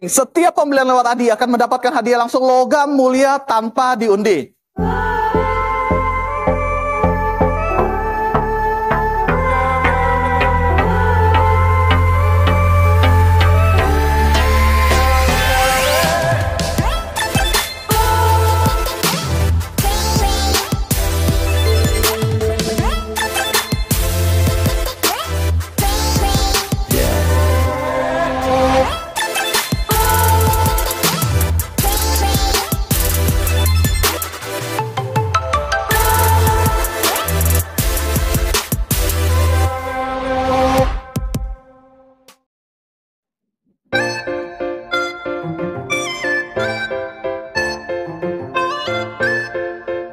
Setiap pembelian lewat Adi akan mendapatkan hadiah langsung logam mulia tanpa diundi.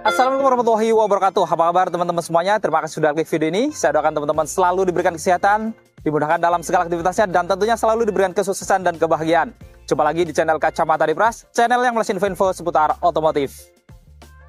Assalamualaikum warahmatullahi wabarakatuh. Apa kabar teman-teman semuanya? Terima kasih sudah klik video ini. Saya doakan teman-teman selalu diberikan kesehatan, dimudahkan dalam segala aktivitasnya, dan tentunya selalu diberikan kesuksesan dan kebahagiaan. Jumpa lagi di channel Kacamata Dipras, channel yang melesi info-info seputar otomotif.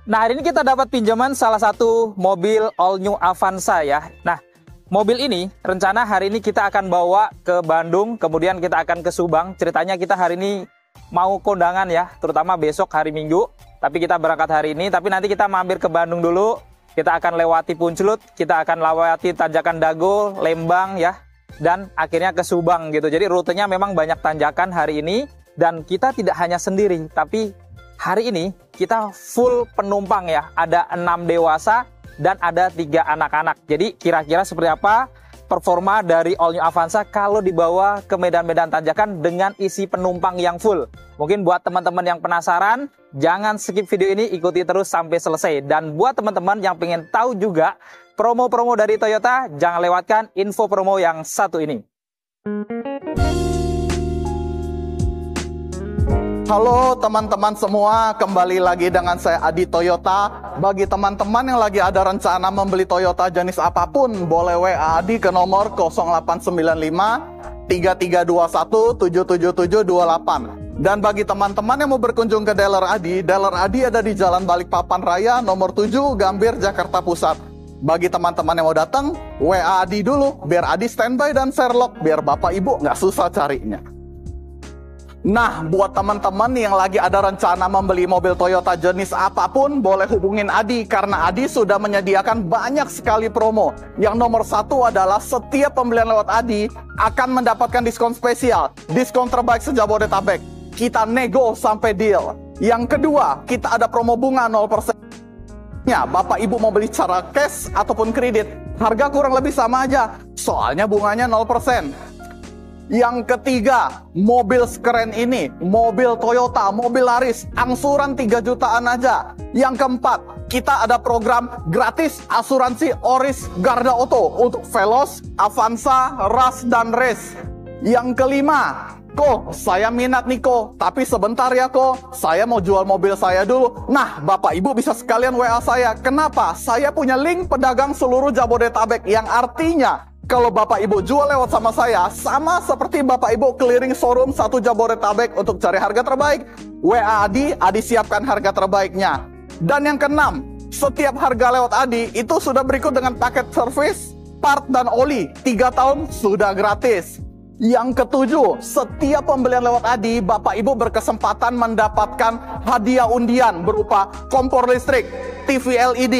Nah, hari ini kita dapat pinjaman salah satu mobil all new Avanza ya. Nah, mobil ini rencana hari ini kita akan bawa ke Bandung, kemudian kita akan ke Subang. Ceritanya kita hari ini mau kondangan ya, terutama besok hari Minggu. Tapi kita berangkat hari ini, tapi nanti kita mampir ke Bandung dulu. Kita akan lewati Puncelut, kita akan lewati Tanjakan Dago, Lembang ya, dan akhirnya ke Subang gitu. Jadi rutenya memang banyak tanjakan hari ini, dan kita tidak hanya sendiri, tapi hari ini kita full penumpang ya. Ada 6 dewasa dan ada 3 anak-anak. Jadi kira-kira seperti apa performa dari all new Avanza kalau dibawa ke medan-medan tanjakan dengan isi penumpang yang full. Mungkin buat teman-teman yang penasaran, jangan skip video ini, ikuti terus sampai selesai. Dan buat teman-teman yang pengen tahu juga promo-promo dari Toyota, jangan lewatkan info promo yang satu ini. Halo teman-teman semua, kembali lagi dengan saya Adi Toyota. Bagi teman-teman yang lagi ada rencana membeli Toyota jenis apapun, boleh WA Adi ke nomor 0895 3321 77728. Dan bagi teman-teman yang mau berkunjung ke dealer Adi ada di Jalan Balikpapan Raya nomor 7 Gambir, Jakarta Pusat. Bagi teman-teman yang mau datang, WA Adi dulu, biar Adi standby dan Sherlock, biar Bapak Ibu nggak susah carinya. Nah, buat teman-teman yang lagi ada rencana membeli mobil Toyota jenis apapun, boleh hubungin Adi, karena Adi sudah menyediakan banyak sekali promo. Yang nomor 1 adalah setiap pembelian lewat Adi akan mendapatkan diskon spesial, diskon terbaik se-Jabodetabek. Kita nego sampai deal. Yang kedua, kita ada promo bunga 0%. Ya, Bapak Ibu mau beli secara cash ataupun kredit, harga kurang lebih sama aja, soalnya bunganya 0%. Yang ketiga, mobil sekeren ini, mobil Toyota, mobil laris, angsuran 3 jutaan aja. Yang keempat, kita ada program gratis asuransi Oris Garda Auto untuk Veloz, Avanza, Rush, dan Race. Yang kelima, Ko, saya minat nih Ko, tapi sebentar ya Ko, saya mau jual mobil saya dulu. Nah, Bapak Ibu bisa sekalian WA saya. Kenapa? Saya punya link pedagang seluruh Jabodetabek, yang artinya kalau Bapak Ibu jual lewat sama saya, sama seperti Bapak Ibu keliling showroom satu Jabodetabek untuk cari harga terbaik. WA Adi, Adi siapkan harga terbaiknya. Dan yang keenam, setiap harga lewat Adi itu sudah berikut dengan paket service, part dan oli, 3 tahun sudah gratis. Yang ketujuh, setiap pembelian lewat Adi, Bapak Ibu berkesempatan mendapatkan hadiah undian berupa kompor listrik, TV LED,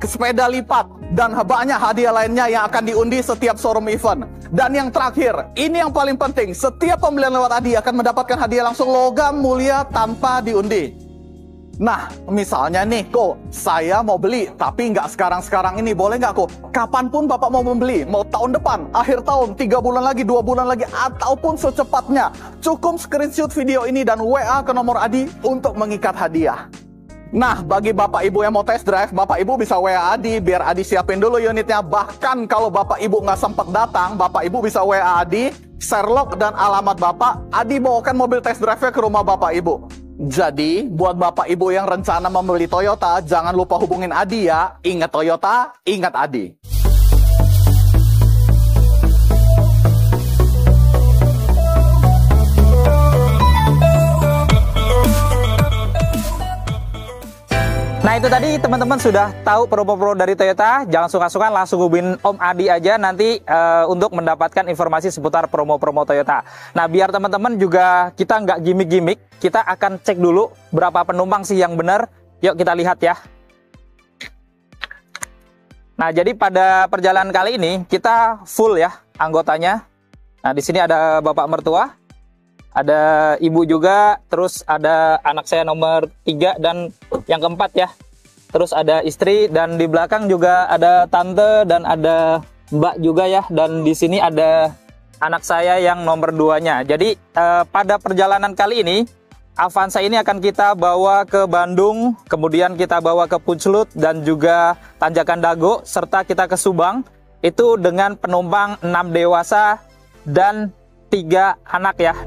sepeda lipat, dan banyak hadiah lainnya yang akan diundi setiap showroom event. Dan yang terakhir, ini yang paling penting, setiap pembelian lewat Adi akan mendapatkan hadiah langsung logam mulia tanpa diundi. Nah, misalnya nih, Ko, saya mau beli, tapi nggak sekarang-sekarang ini, boleh nggak, Ko? Kapanpun Bapak mau membeli, mau tahun depan, akhir tahun, 3 bulan lagi, 2 bulan lagi, ataupun secepatnya. Cukup screenshot video ini dan WA ke nomor Adi untuk mengikat hadiah. Nah, bagi Bapak Ibu yang mau test drive, Bapak Ibu bisa WA Adi, biar Adi siapin dulu unitnya. Bahkan kalau Bapak Ibu nggak sempat datang, Bapak Ibu bisa WA Adi, Sherlock, dan alamat Bapak. Adi bawakan mobil test drive-nya ke rumah Bapak Ibu. Jadi, buat Bapak Ibu yang rencana membeli Toyota, jangan lupa hubungin Adi ya. Ingat Toyota, ingat Adi. Nah, Nah itu tadi teman-teman sudah tahu promo-promo dari Toyota. Jangan sungkan-sungkan, langsung hubungin Om Adi aja nanti untuk mendapatkan informasi seputar promo-promo Toyota. Nah biar teman-teman juga kita nggak gimmick-gimmick, kita akan cek dulu berapa penumpang sih yang benar. Yuk kita lihat ya. Nah jadi pada perjalanan kali ini kita full ya anggotanya. Nah di sini ada bapak mertua, ada ibu juga, terus ada anak saya nomor 3 dan yang keempat ya. Terus ada istri dan di belakang juga ada tante dan ada mbak juga ya. Dan di sini ada anak saya yang nomor 2-nya. Jadi pada perjalanan kali ini Avanza ini akan kita bawa ke Bandung, kemudian kita bawa ke Punclut dan juga Tanjakan Dago, serta kita ke Subang. Itu dengan penumpang 6 dewasa dan 3 anak ya.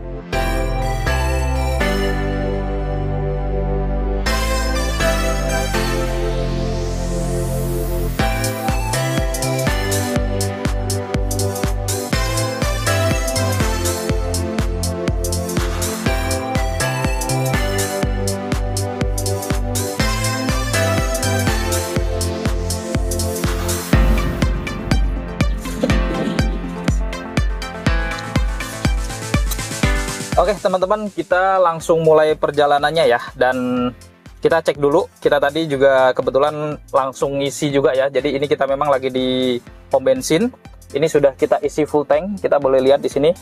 Oke teman-teman, kita langsung mulai perjalanannya ya. Dan kita cek dulu, kita tadi juga kebetulan langsung ngisi juga ya. Jadi ini kita memang lagi di pom bensin. Ini sudah kita isi full tank, kita boleh lihat di sini.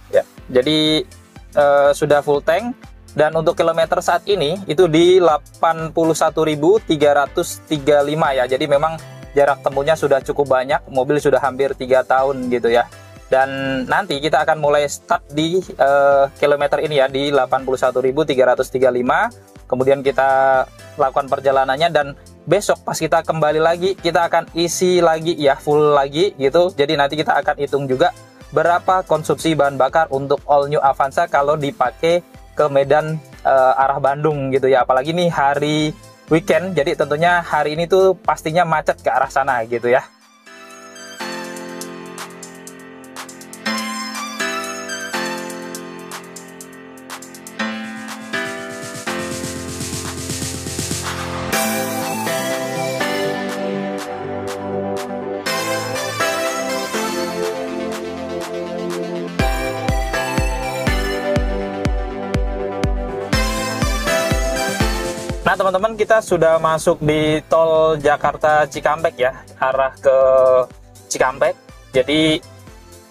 Ya, jadi sudah full tank. Dan untuk kilometer saat ini itu di 81.335 ya. Jadi memang jarak tempuhnya sudah cukup banyak, mobil sudah hampir 3 tahun gitu ya. Dan nanti kita akan mulai start di kilometer ini ya, di 81.335. Kemudian kita lakukan perjalanannya dan besok pas kita kembali lagi kita akan isi lagi ya, full lagi gitu. Jadi nanti kita akan hitung juga berapa konsumsi bahan bakar untuk all new Avanza kalau dipakai ke Medan arah Bandung gitu ya. Apalagi nih hari weekend, jadi tentunya hari ini tuh pastinya macet ke arah sana gitu ya. Nah teman-teman, kita sudah masuk di tol Jakarta Cikampek ya, arah ke Cikampek. Jadi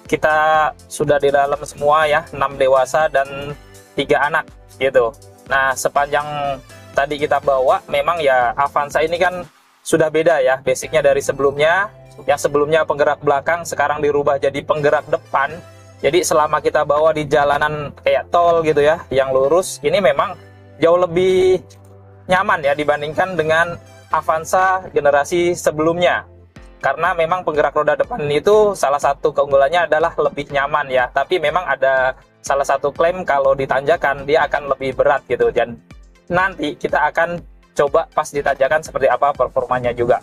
kita sudah di dalam semua ya, 6 dewasa dan 3 anak gitu. Nah sepanjang tadi kita bawa, memang ya Avanza ini kan sudah beda ya, basicnya dari sebelumnya. Yang sebelumnya penggerak belakang, sekarang dirubah jadi penggerak depan. Jadi selama kita bawa di jalanan kayak tol gitu ya, yang lurus, ini memang jauh lebih nyaman ya dibandingkan dengan Avanza generasi sebelumnya. Karena memang penggerak roda depan itu salah satu keunggulannya adalah lebih nyaman ya. Tapi memang ada salah satu klaim kalau ditanjakan dia akan lebih berat gitu. Dan nanti kita akan coba pas ditanjakan seperti apa performanya juga.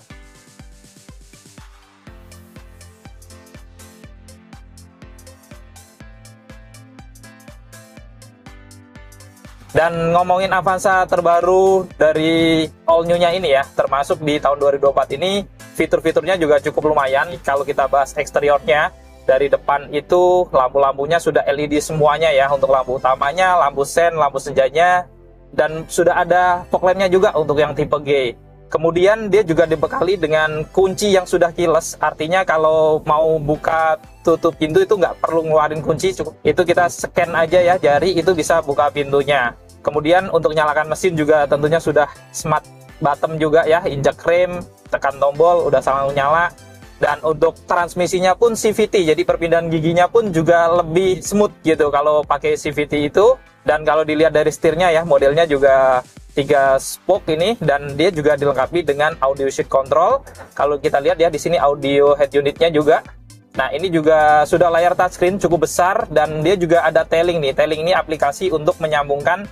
Dan ngomongin Avanza terbaru dari all new-nya ini ya, termasuk di tahun 2024 ini, fitur-fiturnya juga cukup lumayan. Kalau kita bahas eksteriornya, dari depan itu lampu-lampunya sudah LED semuanya ya, untuk lampu utamanya, lampu sen, lampu senjanya, dan sudah ada fog lamp-nya juga untuk yang tipe G. Kemudian dia juga dibekali dengan kunci yang sudah keyless, artinya kalau mau buka tutup pintu itu nggak perlu ngeluarin kunci, cukup itu kita scan aja ya jari, itu bisa buka pintunya. Kemudian untuk nyalakan mesin juga tentunya sudah smart button juga ya, injak rem, tekan tombol, udah sama nyala. Dan untuk transmisinya pun CVT, jadi perpindahan giginya pun juga lebih smooth gitu kalau pakai CVT itu. Dan kalau dilihat dari setirnya ya, modelnya juga 3 spoke ini, dan dia juga dilengkapi dengan audio shift control. Kalau kita lihat ya di sini audio head unitnya juga. Nah ini juga sudah layar touchscreen cukup besar, dan dia juga ada tailing nih. Tailing ini aplikasi untuk menyambungkan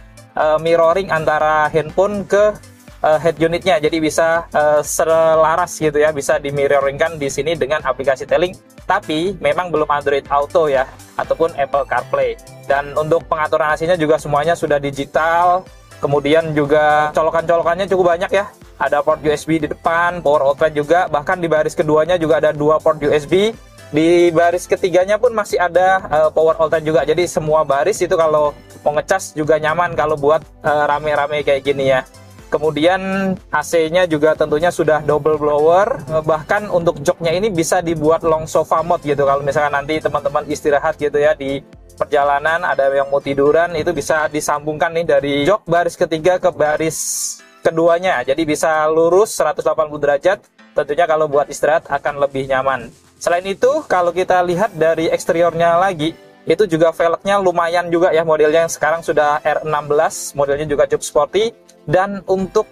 mirroring antara handphone ke head unitnya, jadi bisa selaras gitu ya, bisa di mirroringkan di sini dengan aplikasi tailing. Tapi memang belum Android Auto ya, ataupun Apple CarPlay. Dan untuk pengaturan AC-nya juga semuanya sudah digital. Kemudian juga colokan-colokannya cukup banyak ya. Ada port USB di depan, power outlet juga. Bahkan di baris keduanya juga ada 2 port USB. Di baris ketiganya pun masih ada power outlet juga. Jadi semua baris itu kalau mau ngecas juga nyaman kalau buat rame-rame kayak gini ya. Kemudian AC-nya juga tentunya sudah double blower. Bahkan untuk joknya ini bisa dibuat long sofa mode gitu. Kalau misalkan nanti teman-teman istirahat gitu ya di perjalanan, ada yang mau tiduran, itu bisa disambungkan nih dari jok baris ketiga ke baris keduanya. Jadi bisa lurus 180 derajat. Tentunya kalau buat istirahat akan lebih nyaman. Selain itu, kalau kita lihat dari eksteriornya lagi, itu juga velgnya lumayan juga ya, modelnya yang sekarang sudah R16, modelnya juga cukup sporty. Dan untuk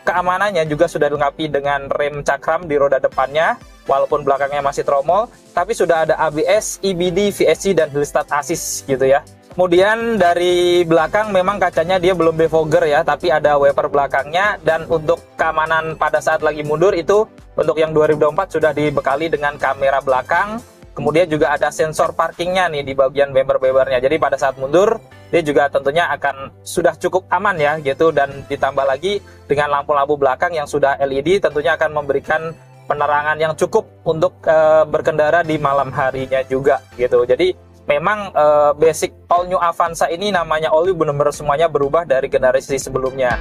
keamanannya juga sudah dilengkapi dengan rem cakram di roda depannya, walaupun belakangnya masih tromol, tapi sudah ada ABS, EBD, VSC, dan hill start assist gitu ya. Kemudian dari belakang memang kacanya dia belum defogger ya, tapi ada wiper belakangnya. Dan untuk keamanan pada saat lagi mundur itu, untuk yang 2024 sudah dibekali dengan kamera belakang. Kemudian juga ada sensor parkingnya nih di bagian bumper-bumpernya. Jadi pada saat mundur, dia juga tentunya akan sudah cukup aman ya gitu. Dan ditambah lagi dengan lampu-lampu belakang yang sudah LED, tentunya akan memberikan penerangan yang cukup untuk berkendara di malam harinya juga gitu. Jadi memang basic all new Avanza ini namanya all new, benar-benar semuanya berubah dari generasi sebelumnya.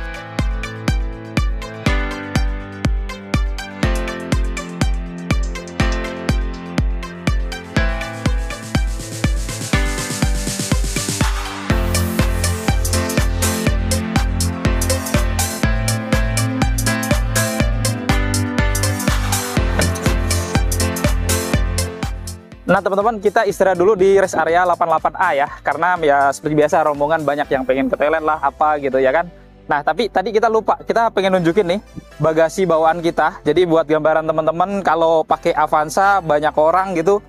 Nah teman-teman, kita istirahat dulu di rest area 88A ya, karena ya seperti biasa rombongan banyak yang pengen ke toilet lah apa gitu ya kan. Nah tapi tadi kita lupa, kita pengen nunjukin nih bagasi bawaan kita. Jadi buat gambaran teman-teman, kalau pakai Avanza banyak orang gitu,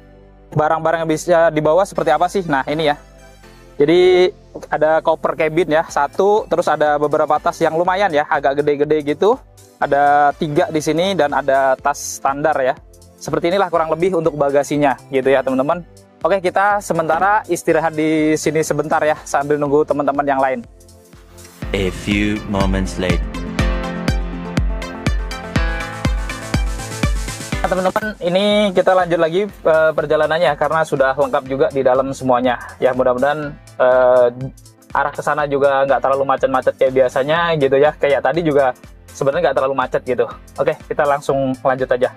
barang-barang yang bisa dibawa seperti apa sih. Nah ini ya, jadi ada koper cabin ya, satu, terus ada beberapa tas yang lumayan ya, agak gede-gede gitu. Ada 3 di sini dan ada tas standar ya. Seperti inilah kurang lebih untuk bagasinya gitu ya teman-teman. Oke, kita sementara istirahat di sini sebentar ya, sambil nunggu teman-teman yang lain. A few moments later. Nah teman-teman, ini kita lanjut lagi perjalanannya karena sudah lengkap juga di dalam semuanya. Ya mudah-mudahan arah ke sana juga nggak terlalu macet-macet kayak biasanya gitu ya. Kayak tadi juga sebenarnya nggak terlalu macet gitu. Oke, kita langsung lanjut aja.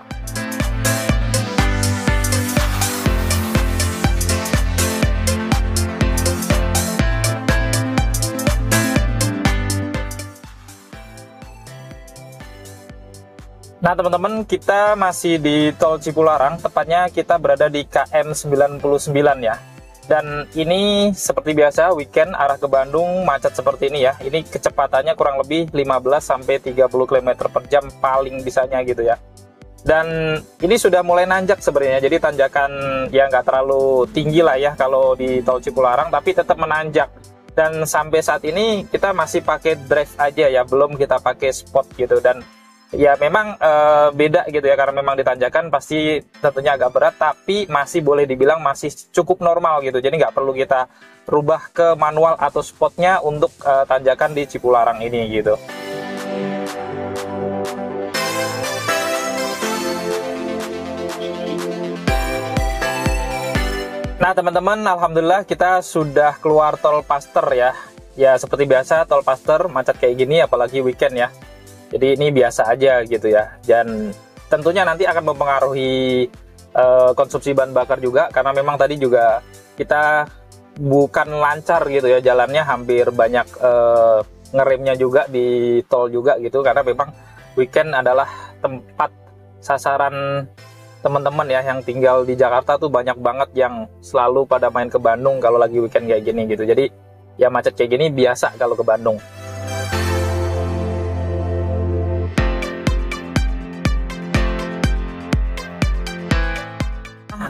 Nah teman-teman, kita masih di Tol Cipularang, tepatnya kita berada di KM 99 ya. Dan ini seperti biasa weekend arah ke Bandung macet seperti ini ya. Ini kecepatannya kurang lebih 15-30 km per jam paling bisanya gitu ya. Dan ini sudah mulai nanjak sebenarnya, jadi tanjakan ya nggak terlalu tinggi lah ya kalau di Tol Cipularang, tapi tetap menanjak. Dan sampai saat ini kita masih pakai drive aja ya, belum kita pakai sport gitu. Dan ya memang beda gitu ya, karena memang ditanjakan pasti tentunya agak berat, tapi masih boleh dibilang masih cukup normal gitu. Jadi nggak perlu kita rubah ke manual atau spotnya untuk tanjakan di Cipularang ini gitu. Nah teman-teman, alhamdulillah kita sudah keluar tol Paster ya. Ya seperti biasa tol Paster macet kayak gini apalagi weekend ya. Jadi ini biasa aja gitu ya, dan tentunya nanti akan mempengaruhi konsumsi bahan bakar juga, karena memang tadi juga kita bukan lancar gitu ya jalannya, hampir banyak ngeremnya juga di tol juga gitu, karena memang weekend adalah tempat sasaran teman-teman ya yang tinggal di Jakarta tuh banyak banget yang selalu pada main ke Bandung kalau lagi weekend kayak gini gitu. Jadi ya macet kayak gini biasa kalau ke Bandung.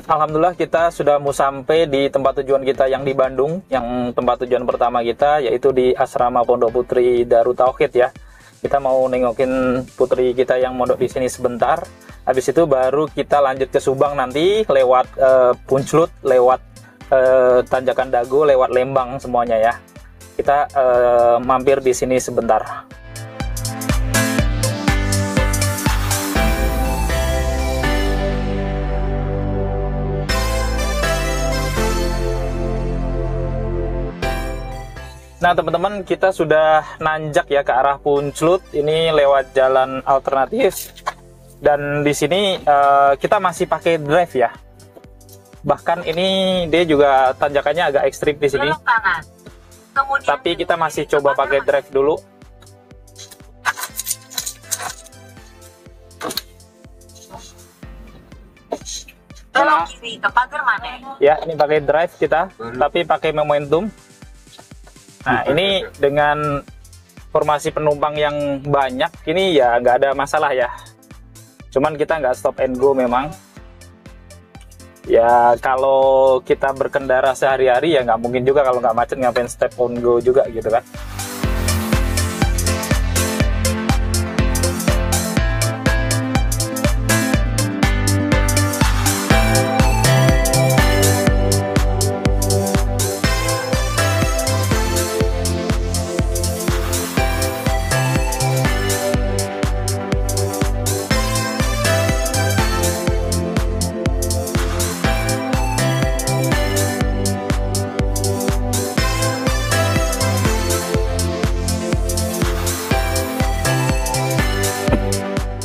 Alhamdulillah kita sudah mau sampai di tempat tujuan kita yang di Bandung. Yang tempat tujuan pertama kita yaitu di Asrama Pondok Putri Darut Tauhid ya. Kita mau nengokin putri kita yang mondok di sini sebentar. Habis itu baru kita lanjut ke Subang nanti lewat Punclut, lewat tanjakan Dago lewat Lembang semuanya ya. Kita mampir di sini sebentar. Nah teman-teman, kita sudah nanjak ya ke arah Punclut. Ini lewat jalan alternatif. Dan di sini kita masih pakai drive ya. Bahkan ini dia juga tanjakannya agak ekstrim di sini. Tapi kita masih coba pakai drive dulu. Belok kiri ke pagar mana? Ya, ini pakai drive kita, tapi pakai momentum. Nah, ini dengan formasi penumpang yang banyak, ini ya nggak ada masalah ya. Cuman kita nggak stop and go memang. Ya, kalau kita berkendara sehari-hari ya nggak mungkin juga kalau nggak macet ngapain step on go juga gitu kan.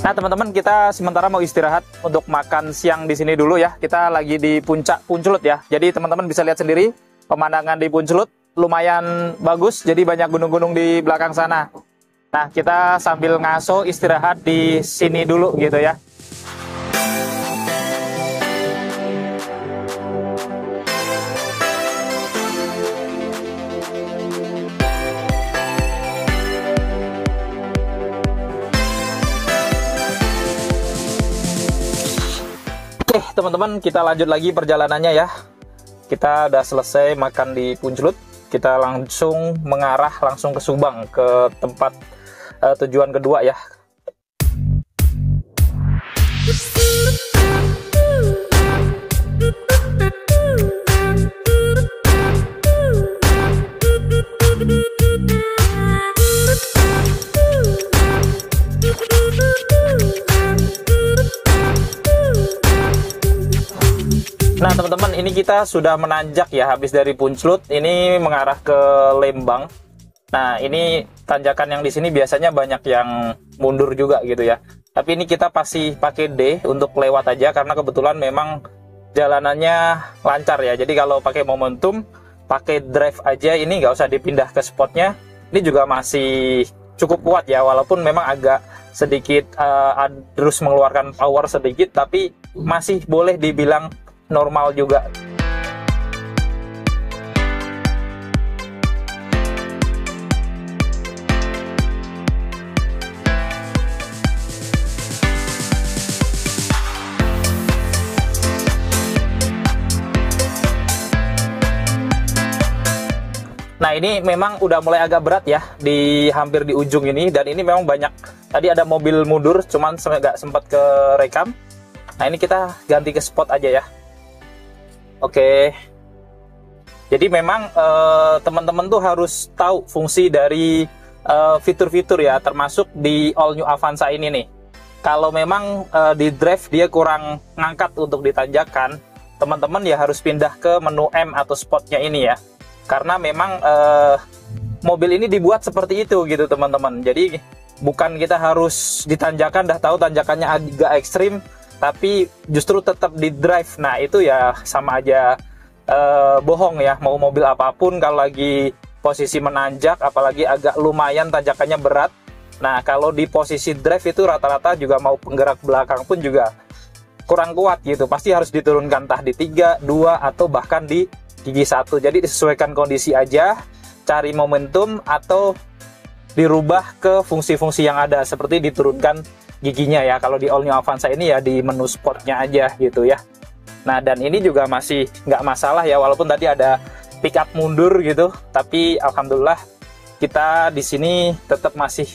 Nah teman-teman, kita sementara mau istirahat untuk makan siang di sini dulu ya. Kita lagi di puncak Punclut ya. Jadi teman-teman bisa lihat sendiri pemandangan di Punclut lumayan bagus. Jadi banyak gunung-gunung di belakang sana. Nah kita sambil ngaso istirahat di sini dulu gitu ya. Oke teman-teman, kita lanjut lagi perjalanannya ya. Kita udah selesai makan di Punclut. Kita langsung mengarah langsung ke Subang, ke tempat tujuan kedua ya. Nah teman-teman, ini kita sudah menanjak ya, habis dari Punclut ini mengarah ke Lembang. Nah ini tanjakan yang di sini biasanya banyak yang mundur juga gitu ya. Tapi ini kita pasti pakai D untuk lewat aja karena kebetulan memang jalanannya lancar ya. Jadi kalau pakai momentum, pakai drive aja, ini nggak usah dipindah ke spotnya. Ini juga masih cukup kuat ya, walaupun memang agak sedikit terus mengeluarkan power sedikit, tapi masih boleh dibilang normal juga. Nah ini memang udah mulai agak berat ya, hampir di ujung ini, dan ini memang banyak. Tadi ada mobil mundur, cuman nggak sempat ke rekam. Nah ini kita ganti ke spot aja ya. Oke, jadi memang teman-teman tuh harus tahu fungsi dari fitur-fitur ya, termasuk di All New Avanza ini nih. Kalau memang di drive dia kurang ngangkat untuk ditanjakan, teman-teman ya harus pindah ke menu M atau spotnya ini ya. Karena memang mobil ini dibuat seperti itu gitu teman-teman. Jadi bukan kita harus ditanjakan, dah tahu tanjakannya agak ekstrim, tapi justru tetap di drive. Nah itu ya sama aja bohong ya. Mau mobil apapun kalau lagi posisi menanjak, apalagi agak lumayan tanjakannya berat, nah kalau di posisi drive itu rata-rata juga mau penggerak belakang pun juga kurang kuat gitu. Pasti harus diturunkan entah di 3, 2 atau bahkan di gigi 1. Jadi disesuaikan kondisi aja, cari momentum atau dirubah ke fungsi-fungsi yang ada, seperti diturunkan giginya ya. Kalau di All New Avanza ini ya di menu sportnya aja gitu ya. Nah dan ini juga masih nggak masalah ya, walaupun tadi ada pick up mundur gitu, tapi alhamdulillah kita di sini tetap masih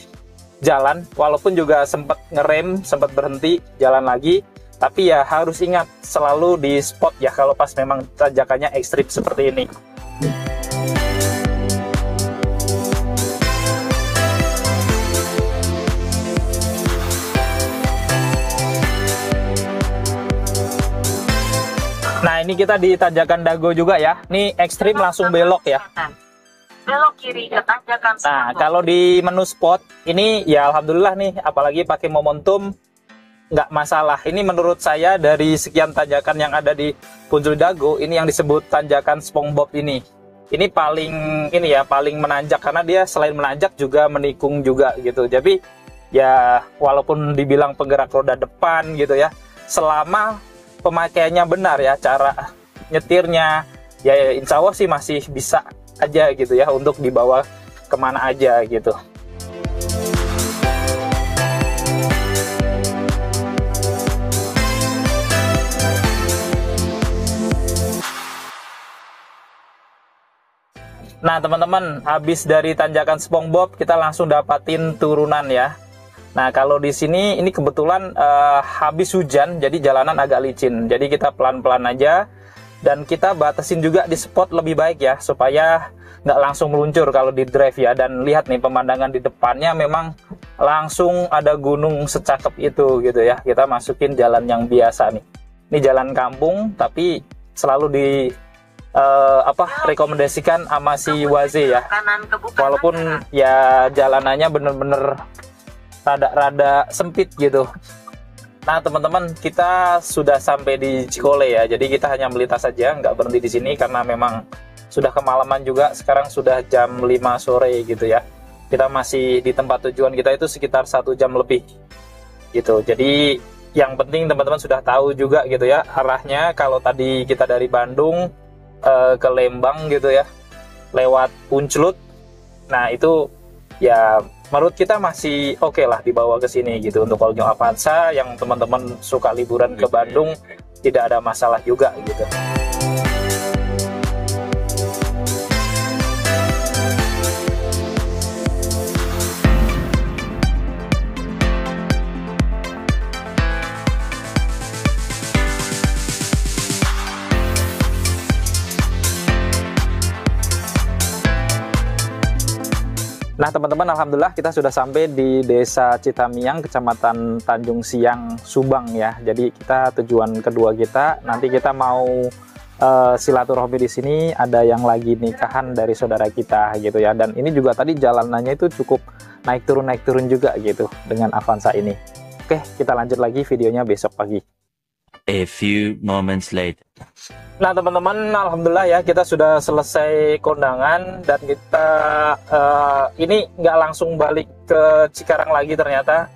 jalan, walaupun juga sempat ngerem, sempat berhenti, jalan lagi. Tapi ya harus ingat selalu di spot ya kalau pas memang tanjakannya ekstrim seperti ini. Nah, ini kita di tanjakan Dago juga ya. Ini ekstrim langsung belok ya. Belok kiri ke tanjakan. Nah, kalau di menu spot ini ya alhamdulillah nih, apalagi pakai momentum nggak masalah. Ini menurut saya dari sekian tanjakan yang ada di Punjul Dago, ini yang disebut tanjakan SpongeBob ini. Ini paling menanjak karena dia selain menanjak juga menikung juga gitu. Jadi ya walaupun dibilang penggerak roda depan gitu ya, selama pemakaiannya benar ya, cara nyetirnya ya insya Allah sih masih bisa aja gitu ya untuk dibawa kemana aja gitu. Nah teman-teman, habis dari tanjakan SpongeBob kita langsung dapatin turunan ya. Nah kalau di sini ini kebetulan habis hujan, jadi jalanan agak licin. Jadi kita pelan-pelan aja dan kita batasin juga di spot lebih baik ya, supaya nggak langsung meluncur kalau di drive ya. Dan lihat nih pemandangan di depannya memang langsung ada gunung secakep itu gitu ya. Kita masukin jalan yang biasa nih. Ini jalan kampung tapi selalu di rekomendasikan sama si Waze ya. Walaupun ya jalanannya bener-bener rada sempit gitu. Nah teman-teman, kita sudah sampai di Cikole ya. Jadi kita hanya melintas saja, nggak berhenti di sini karena memang sudah kemalaman juga. Sekarang sudah jam 5 sore gitu ya. Kita masih di tempat tujuan kita itu sekitar 1 jam lebih gitu. Jadi yang penting teman-teman sudah tahu juga gitu ya arahnya. Kalau tadi kita dari Bandung ke Lembang gitu ya, lewat Punclut. Nah itu ya menurut kita masih oke lah dibawa ke sini gitu. Untuk All New Avanza yang teman-teman suka liburan ke Bandung tidak ada masalah juga gitu. Nah teman-teman, alhamdulillah kita sudah sampai di Desa Citamiang, Kecamatan Tanjung Siang, Subang ya. Jadi kita tujuan kedua kita, nanti kita mau silaturahmi di sini. Ada yang lagi nikahan dari saudara kita gitu ya. Dan ini juga tadi jalanannya itu cukup naik turun juga gitu dengan Avanza ini. Oke, kita lanjut lagi videonya besok pagi. A few moments later. Nah teman-teman, alhamdulillah ya kita sudah selesai kondangan dan kita ini nggak langsung balik ke Cikarang lagi, ternyata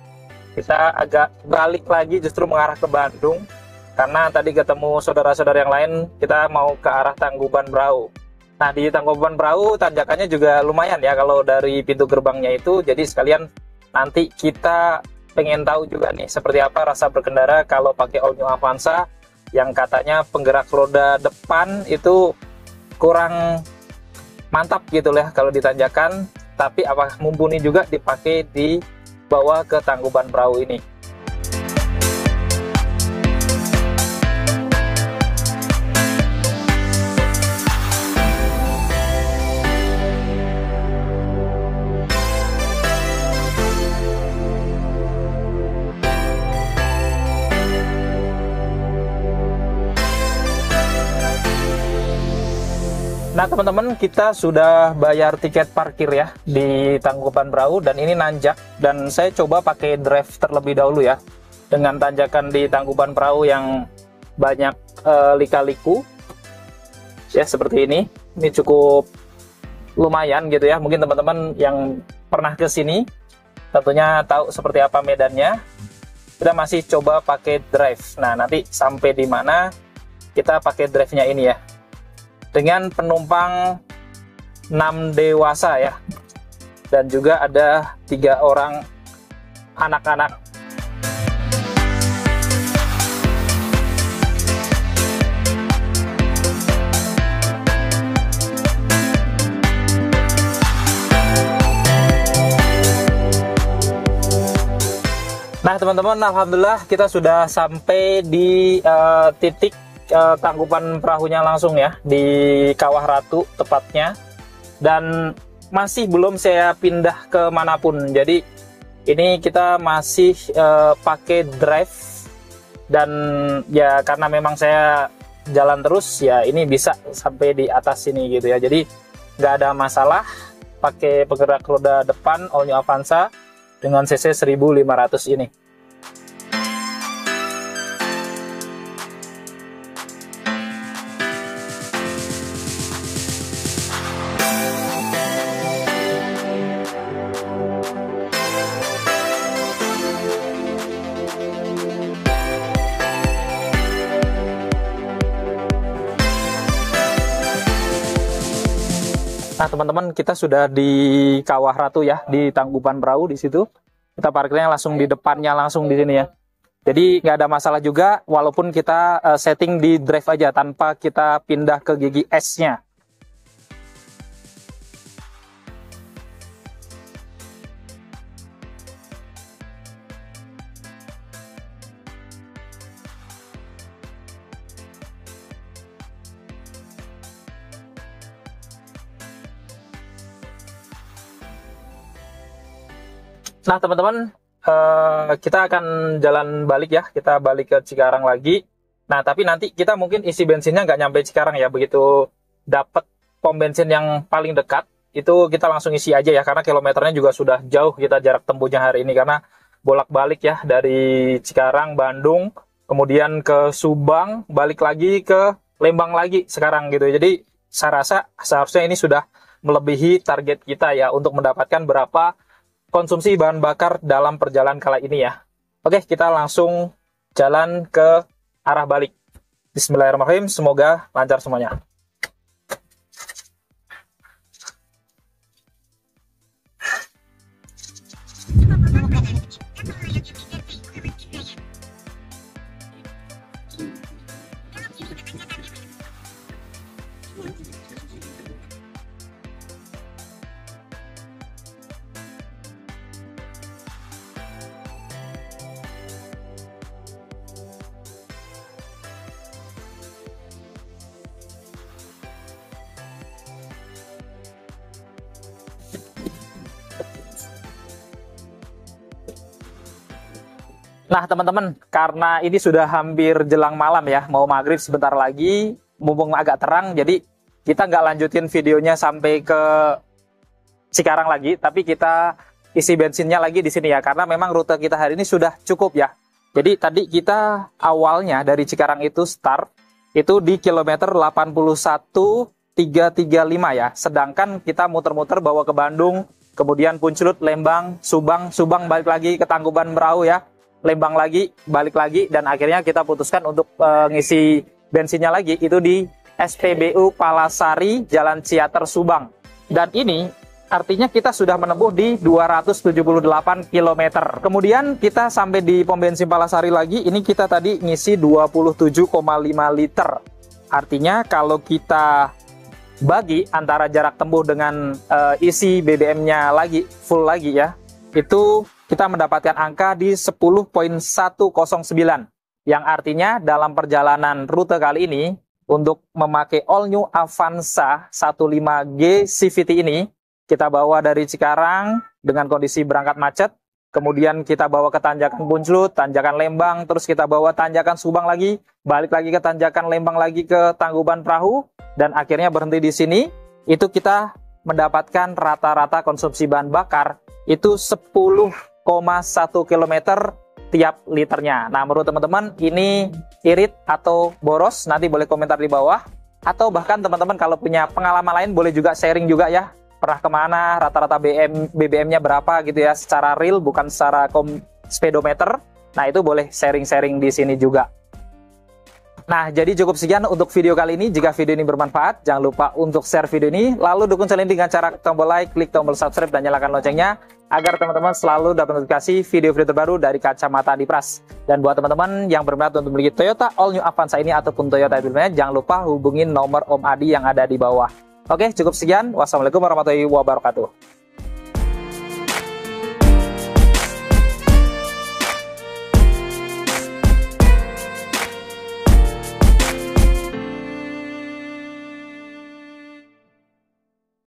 kita agak balik lagi justru mengarah ke Bandung karena tadi ketemu saudara-saudara yang lain. Kita mau ke arah Tangkuban Perahu. Nah di Tangkuban Perahu tanjakannya juga lumayan ya kalau dari pintu gerbangnya itu. Jadi sekalian nanti kita pengen tahu juga nih seperti apa rasa berkendara kalau pakai All New Avanza yang katanya penggerak roda depan itu kurang mantap gitu ya kalau ditanjakan, tapi apakah mumpuni juga dipakai di bawah ke Tangkuban Perahu ini. Nah teman-teman, kita sudah bayar tiket parkir ya di Tangkuban Perahu dan ini nanjak, dan saya coba pakai drive terlebih dahulu ya dengan tanjakan di Tangkuban Perahu yang banyak lika-liku ya seperti ini. Ini cukup lumayan gitu ya. Mungkin teman-teman yang pernah ke sini tentunya tahu seperti apa medannya. Kita masih coba pakai drive. Nah nanti sampai di mana kita pakai drive-nya ini ya, dengan penumpang 6 dewasa ya, dan juga ada 3 orang anak-anak. Nah teman-teman, alhamdulillah kita sudah sampai di titik tangkupan perahunya langsung ya, di Kawah Ratu tepatnya. Dan masih belum saya pindah ke manapun. Jadi ini kita masih pakai drive. Dan ya karena memang saya jalan terus ya, ini bisa sampai di atas sini gitu ya. Jadi nggak ada masalah, pakai penggerak roda depan All New Avanza dengan cc 1500 ini. Nah teman-teman, kita sudah di Kawah Ratu ya, di tangkuban perahu di situ. Kita parkirnya langsung di depannya langsung di sini ya. Jadi nggak ada masalah juga, walaupun kita setting di drive aja tanpa kita pindah ke gigi S-nya. Nah teman-teman, kita akan jalan balik ya, kita balik ke Cikarang lagi. Nah tapi nanti kita mungkin isi bensinnya nggak nyampe Cikarang ya, begitu dapat pom bensin yang paling dekat, itu kita langsung isi aja ya, karena kilometernya juga sudah jauh kita jarak tempuhnya hari ini, karena bolak-balik ya, dari Cikarang, Bandung, kemudian ke Subang, balik lagi ke Lembang lagi sekarang gitu. Jadi saya rasa seharusnya ini sudah melebihi target kita ya, untuk mendapatkan berapa konsumsi bahan bakar dalam perjalanan kali ini ya. Oke, kita langsung jalan ke arah balik. Bismillahirrahmanirrahim, semoga lancar semuanya. Nah teman-teman, karena ini sudah hampir jelang malam ya, mau maghrib sebentar lagi, mumpung agak terang, jadi kita nggak lanjutin videonya sampai ke Cikarang lagi, tapi kita isi bensinnya lagi di sini ya, karena memang rute kita hari ini sudah cukup ya. Jadi tadi kita awalnya dari Cikarang itu start, itu di kilometer 81,335 ya, sedangkan kita muter-muter bawa ke Bandung, kemudian Puncelut, Lembang, Subang balik lagi ke Tangkuban Perahu ya, Lembang lagi, balik lagi, dan akhirnya kita putuskan untuk ngisi bensinnya lagi itu di SPBU Palasari, Jalan Ciater, Subang. Dan ini artinya kita sudah menempuh di 278 km. Kemudian kita sampai di pom bensin Palasari lagi, ini kita tadi ngisi 27,5 liter. Artinya kalau kita bagi antara jarak tempuh dengan isi BBM-nya lagi, full lagi ya, itu kita mendapatkan angka di 10,109, yang artinya dalam perjalanan rute kali ini untuk memakai All New Avanza 15G CVT ini, kita bawa dari Cikarang dengan kondisi berangkat macet, kemudian kita bawa ke tanjakan Puncelut, tanjakan Lembang, terus kita bawa tanjakan Subang lagi, balik lagi ke tanjakan Lembang lagi ke Tangkuban Perahu, dan akhirnya berhenti di sini. Itu kita mendapatkan rata-rata konsumsi bahan bakar itu 10,1 km tiap liternya. Nah, menurut teman-teman ini irit atau boros? Nanti boleh komentar di bawah. Atau bahkan teman-teman kalau punya pengalaman lain boleh juga sharing juga ya. Pernah kemana, rata-rata BBM-nya berapa gitu ya, secara real bukan secara speedometer. Nah, itu boleh sharing-sharing di sini juga. Nah, jadi cukup sekian untuk video kali ini. Jika video ini bermanfaat, jangan lupa untuk share video ini. Lalu dukung channel ini dengan cara tombol like, klik tombol subscribe, dan nyalakan loncengnya, agar teman-teman selalu dapat notifikasi video-video terbaru dari Kacamata Adipras. Dan buat teman-teman yang berminat untuk memiliki Toyota All New Avanza ini ataupun Toyota Hybrid, jangan lupa hubungin nomor Om Adi yang ada di bawah. Oke, cukup sekian. Wassalamualaikum warahmatullahi wabarakatuh.